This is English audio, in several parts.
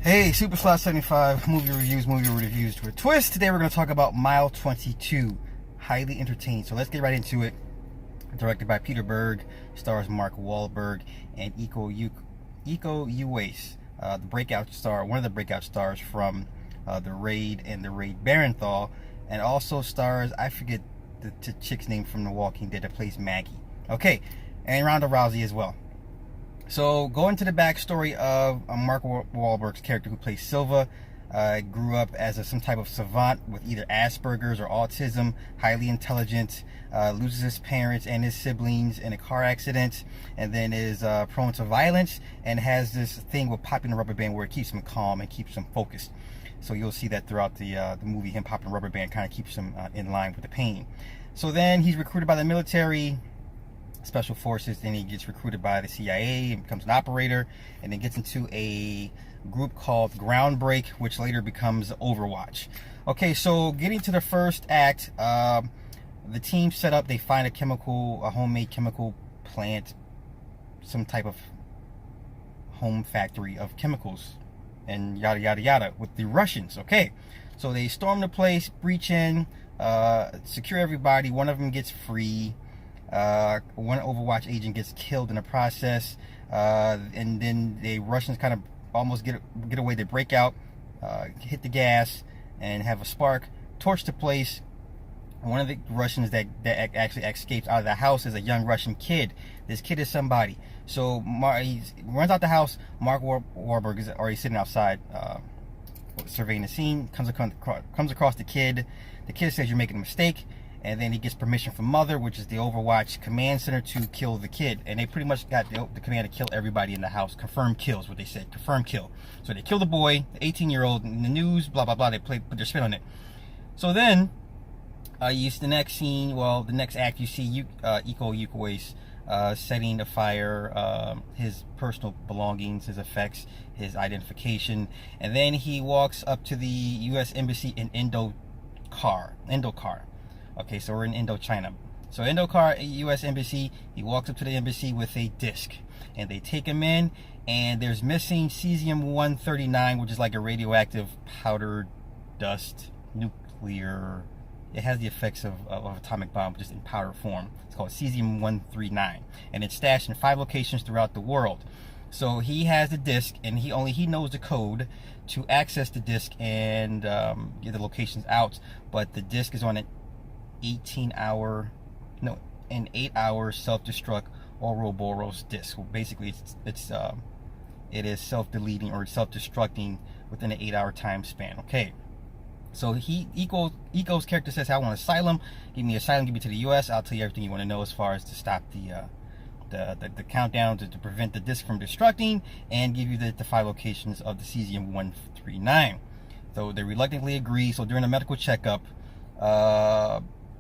Hey, Superslot75, movie reviews to a twist. Today we're going to talk about Mile 22. Highly entertaining. So let's get right into it. Directed by Peter Berg, stars Mark Wahlberg and Iko Uwais, the breakout star, one of the breakout stars from The Raid and The Raid Barenthal, and also stars, I forget the chick's name from The Walking Dead that plays Maggie. Okay, and Ronda Rousey as well. So, going to the backstory of Mark Wahlberg's character who plays Silva, grew up as some type of savant with either Asperger's or autism, highly intelligent, loses his parents and his siblings in a car accident, and then is prone to violence and has this thing with popping the rubber band where it keeps him calm and keeps him focused. So you'll see that throughout the movie, him popping the rubber band kind of keeps him in line with the pain. So then he's recruited by the military, special forces, then he gets recruited by the CIA and becomes an operator, and then gets into a group called Groundbreak, which later becomes Overwatch. Okay, so getting to the first act, the team set up, they find a homemade chemical plant, some type of home factory of chemicals, and yada yada yada, with the Russians. Okay, so they storm the place, breach in, secure everybody, one of them gets free. One Overwatch agent gets killed in the process, and then the Russians kind of almost get away. They break out, hit the gas, and have a spark, torch the place. One of the Russians that actually escapes out of the house is a young Russian kid. This kid is somebody. So he runs out the house. Mark Wahlberg is already sitting outside, surveying the scene. Comes across the kid. The kid says, "You're making a mistake." And then he gets permission from Mother, which is the Overwatch command center, to kill the kid. And they pretty much got the command to kill everybody in the house. Confirmed kills, what they said. Confirmed kill. So they kill the boy, the 18-year-old, in the news, blah, blah, blah. They put their spin on it. So then, the next scene, the next act, you see Iko Uwais setting afire his personal belongings, his effects, his identification. And then he walks up to the U.S. Embassy in Indokar. Okay, so we're in Indochina. So Indokar, U.S. Embassy, he walks up to the embassy with a disc. And they take him in, and there's missing cesium-139, which is like a radioactive powder dust, nuclear. It has the effects of atomic bomb, just in powder form. It's called cesium-139. And it's stashed in 5 locations throughout the world. So he has the disc, and he knows the code to access the disc and get the locations out. But the disc is on an 8-hour self-destruct Ouroboros disk. Well, basically, it is self-deleting or self-destructing within an 8-hour time span. Okay, so Iko's character says, "I want asylum. Give me asylum. Give me to the U.S. I'll tell you everything you want to know as far as to stop the countdown to prevent the disk from destructing, and give you the 5 locations of the cesium-139." So they reluctantly agree. So during a medical checkup,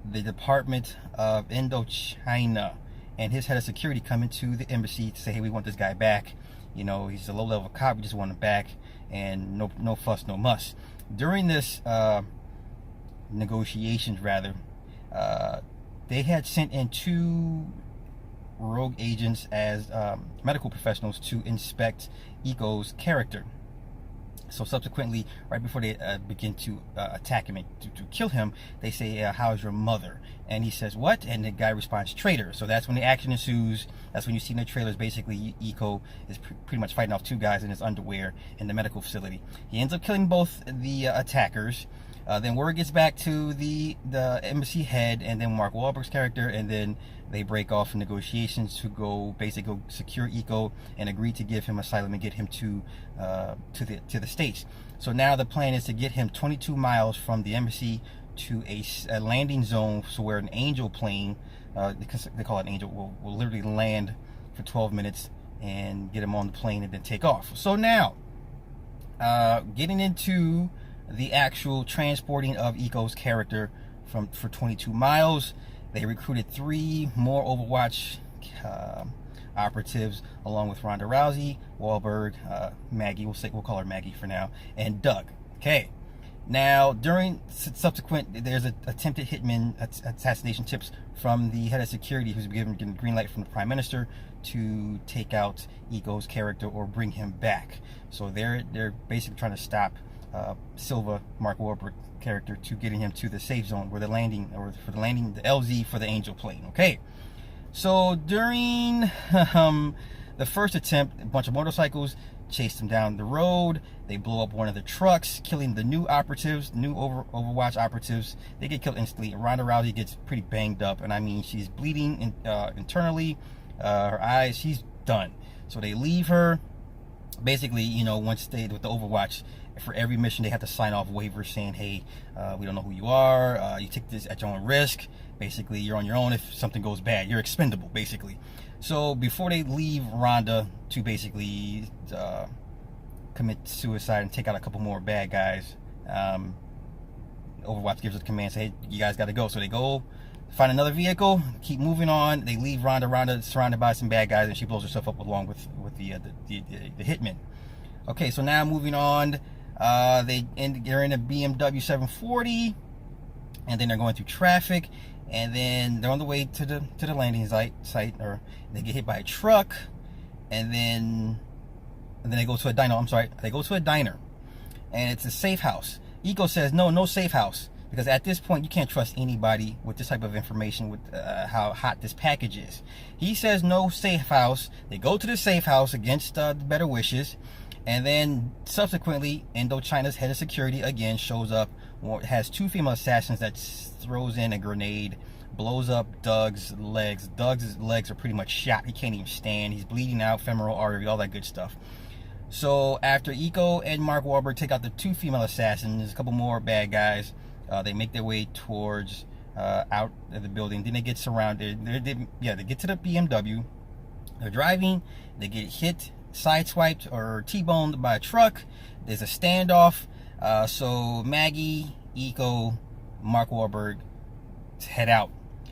the Department of Indochina and his head of security come into the embassy to say, "Hey, we want this guy back. You know, he's a low-level cop. We just want him back, and no fuss, no muss." During this negotiations, they had sent in 2 rogue agents as medical professionals to inspect Iko's character. So subsequently, right before they begin to attack him and to kill him, they say, "How's your mother?" And he says, "What?" And the guy responds, "Traitor." So that's when the action ensues. That's when you see in the trailers, basically, Iko is pretty much fighting off 2 guys in his underwear in the medical facility. He ends up killing both the attackers. Then word gets back to the embassy head, and then Mark Wahlberg's character, and then they break off in negotiations to go secure Iko and agree to give him asylum and get him to the States. So now the plan is to get him 22 miles from the embassy to a landing zone, so where an Angel plane, they call it an Angel, will literally land for 12 minutes and get him on the plane and then take off. So now, getting into the actual transporting of Iko's character for 22 miles, they recruited 3 more Overwatch operatives, along with Ronda Rousey, Wahlberg, Maggie, we'll call her Maggie for now, and Doug. Okay, Now, during subsequent, there's an attempted hitman assassination tips from the head of security, who's given the green light from the prime minister to take out Iko's character or bring him back. So they're basically trying to stop Silva, Mark Wahlberg character, to getting him to the safe zone where the landing, or for the landing, the LZ for the Angel plane. Okay, so during the first attempt, a bunch of motorcycles chased him down the road. They blow up one of the trucks, killing the new operatives, new Overwatch operatives. They get killed instantly. Ronda Rousey gets pretty banged up, and I mean, she's bleeding internally. Her eyes, she's done. So they leave her. Basically, you know, once they, with the Overwatch, for every mission they have to sign off waivers saying, hey, we don't know who you are, you take this at your own risk. Basically, you're on your own. If something goes bad, you're expendable, basically. So before they leave Ronda to basically commit suicide and take out a couple more bad guys, Overwatch gives the command, say, hey, you guys got to go. So they go find another vehicle, keep moving on. They leave Ronda. Ronda's surrounded by some bad guys, and she blows herself up along with the hitman. Okay, so now moving on, they're in a BMW 740, and then they're going through traffic, and then they're on the way to the landing site, or they get hit by a truck, and then they go to a diner. I'm sorry, they go to a diner, and it's a safe house. Iko says no safe house, because at this point you can't trust anybody with this type of information, with how hot this package is. He says no safe house. They go to the safe house against the better wishes, and then subsequently Indochina's head of security again shows up, has two female assassins that throws in a grenade, blows up Doug's legs. Doug's legs are pretty much shot. He can't even stand. He's bleeding out, femoral artery, all that good stuff. So after Iko and Mark Wahlberg take out the two female assassins, there's a couple more bad guys. They make their way towards out of the building. Then they get surrounded. They get to the BMW. They're driving. They get hit, sideswiped, or T-boned by a truck. There's a standoff. So Maggie, Iko, Mark Wahlberg head out.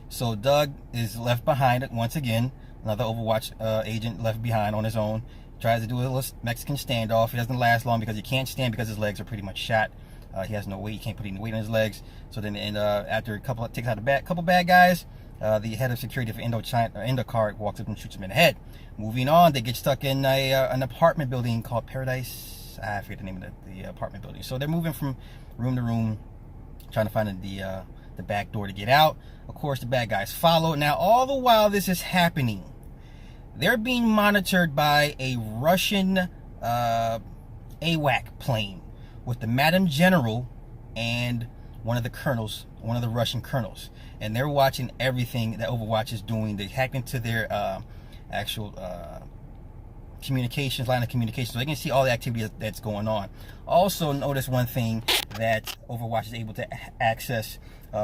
So Doug is left behind once again. Another Overwatch agent left behind on his own. Tries to do a little Mexican standoff. It doesn't last long because he can't stand, because his legs are pretty much shot. He has no weight. He can't put any weight on his legs. So then, after takes out a couple bad guys, the head of security for Indocar walks up and shoots him in the head. Moving on, they get stuck in an apartment building called Paradise. I forget the name of the apartment building. So they're moving from room to room, trying to find the back door to get out. Of course, the bad guys follow. Now, all the while this is happening, they're being monitored by a Russian AWAC plane with the Madam General and one of the Russian colonels. And they're watching everything that Overwatch is doing. They hack into their actual communications, line of communication, so they can see all the activity that's going on. Also, notice one thing, that Overwatch is able to access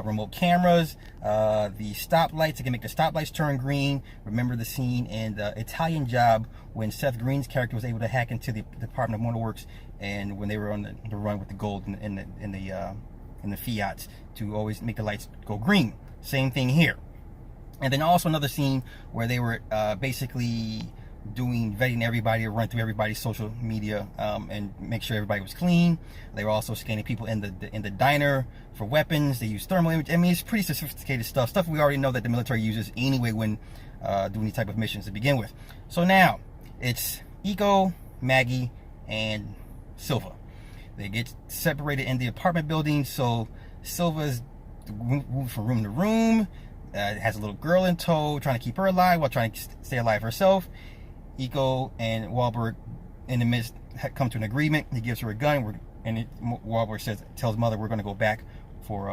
remote cameras, the stoplights. They can make the stoplights turn green. Remember the scene in the Italian Job when Seth Green's character was able to hack into the Department of Motor Works, and when they were on the run with the gold in the Fiats, to always make the lights go green. Same thing here. And then also another scene where they were basically vetting everybody, or run through everybody's social media and make sure everybody was clean. They were also scanning people in the diner for weapons. They use thermal image. I mean, it's pretty sophisticated stuff we already know that the military uses anyway when doing these type of missions to begin with. So now it's Iko, Maggie, and Silva. They get separated in the apartment building. So Silva's moved from room to room. Has a little girl in tow, trying to keep her alive while trying to stay alive herself. Iko and Wahlberg in the midst come to an agreement. He gives her a gun, Wahlberg tells mother, we're going to go back for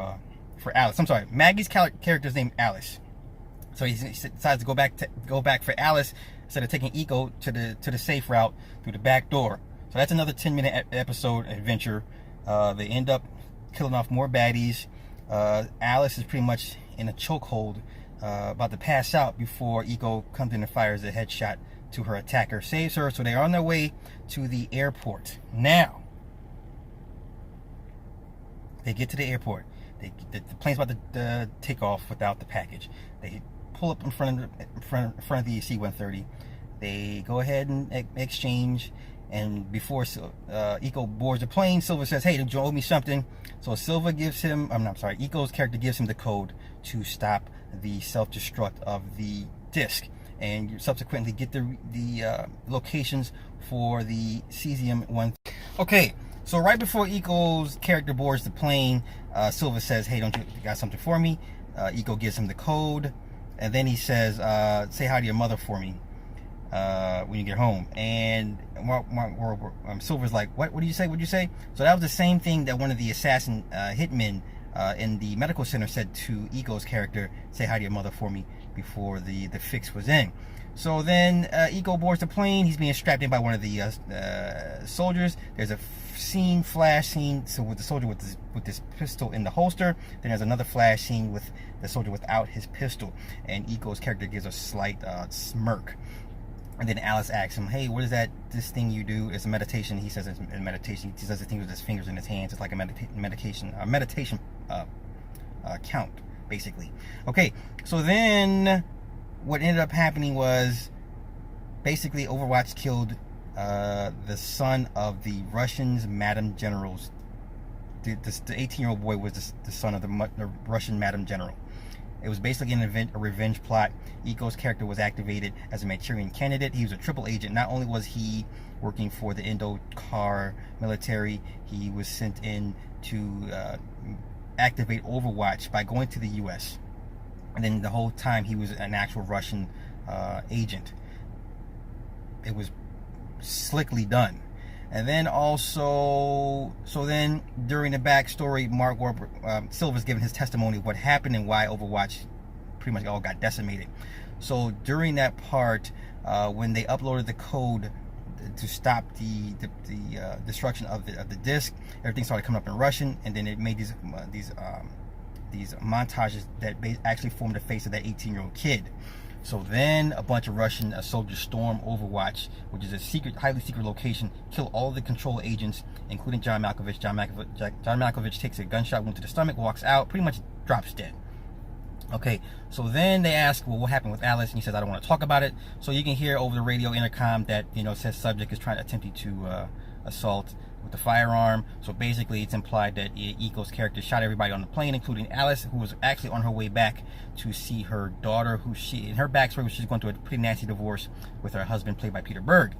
Alice. I'm sorry, Maggie's character's named Alice. So he decides to go back for Alice instead of taking Iko to the safe route through the back door. So that's another 10-minute episode adventure. They end up killing off more baddies. Alice is pretty much in a chokehold, about to pass out, before Iko comes in and fires a headshot to her attacker, saves her. So they're on their way to the airport. Now they get to the airport. The plane's about to take off without the package. They pull up in front of the C-130. They go ahead and exchange, And before Iko boards the plane, Silva says, hey, don't you owe me something? So Silva gives him, Iko's character gives him the code to stop the self-destruct of the disc. And you subsequently get the locations for the Cesium-1. Okay, so right before Iko's character boards the plane, Silva says, hey, don't you got something for me? Iko gives him the code. And then he says, say hi to your mother for me when you get home. And Silver's like, what did you say? What did you say? So that was the same thing that one of the assassin hitmen in the medical center said to Iko's character, say hi to your mother for me, before the fix was in. So then Iko boards the plane. He's being strapped in by one of the soldiers. There's a flash scene, so with the soldier with this pistol in the holster. Then there's another flash scene with the soldier without his pistol, and Iko's character gives a slight smirk. And then Alice asks him, hey, what is this thing you do? It's a meditation. He says it's a meditation. He does the thing with his fingers in his hands. It's like a meditation count, basically. Okay, so then what ended up happening was basically Overwatch killed the son of the Russians' Madam Generals. The 18-year-old boy was the son of the Russian Madam General. It was basically a revenge plot. Iko's character was activated as a Manchurian candidate. He was a triple agent. Not only was he working for the Indo-Kar military, he was sent in to activate Overwatch by going to the U.S. And then the whole time he was an actual Russian agent. It was slickly done. And then also, so then during the backstory, Mark Wahlberg, Silva's given his testimony of what happened and why Overwatch pretty much all got decimated. So during that part, when they uploaded the code to stop the destruction of the disc, everything started coming up in Russian, and then it made these montages that actually formed the face of that 18-year-old kid. So then a bunch of Russian soldiers storm Overwatch, which is a highly secret location, kill all the control agents, including John Malkovich. John Malkovich takes a gunshot wound to the stomach, walks out, pretty much drops dead. Okay, so then they ask, well, what happened with Alice? And he says, I don't want to talk about it. So you can hear over the radio intercom that, says subject is attempting to assault with the firearm. So basically it's implied that Iko's character shot everybody on the plane, including Alice, who was actually on her way back to see her daughter, who in her backstory, she's going through a pretty nasty divorce with her husband, played by Peter Berg.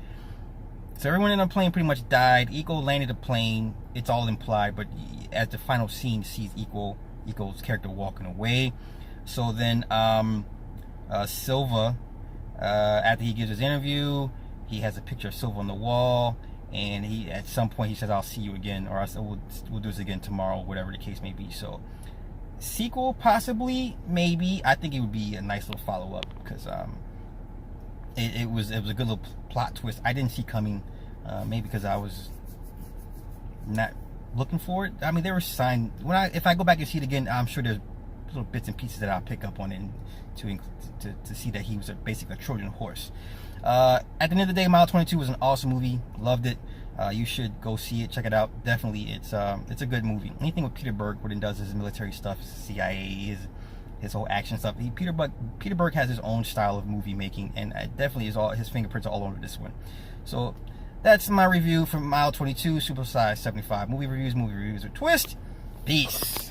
So everyone in the plane pretty much died. Iko landed the plane. It's all implied, but as the final scene sees Iko's character walking away. So then Silva, after he gives his interview, he has a picture of Silva on the wall, and at some point he says, I'll see you again, or we'll do this again tomorrow, whatever the case may be. So sequel, possibly, maybe. I think it would be a nice little follow-up, because it was a good little plot twist I didn't see coming, maybe because I was not looking for it. I mean, there were signs. If I go back and see it again, I'm sure there's little bits and pieces that I'll pick up on it to see that he was basically a Trojan horse. At the end of the day, Mile 22 was an awesome movie. Loved it. You should go see it. Check it out. Definitely, it's a good movie. Anything with Peter Berg, what he does is military stuff, his CIA, his whole action stuff. Peter Berg has his own style of movie making, and it definitely his fingerprints are all over this one. So that's my review from Mile 22, Super Size 75. Movie reviews with Twist. Peace.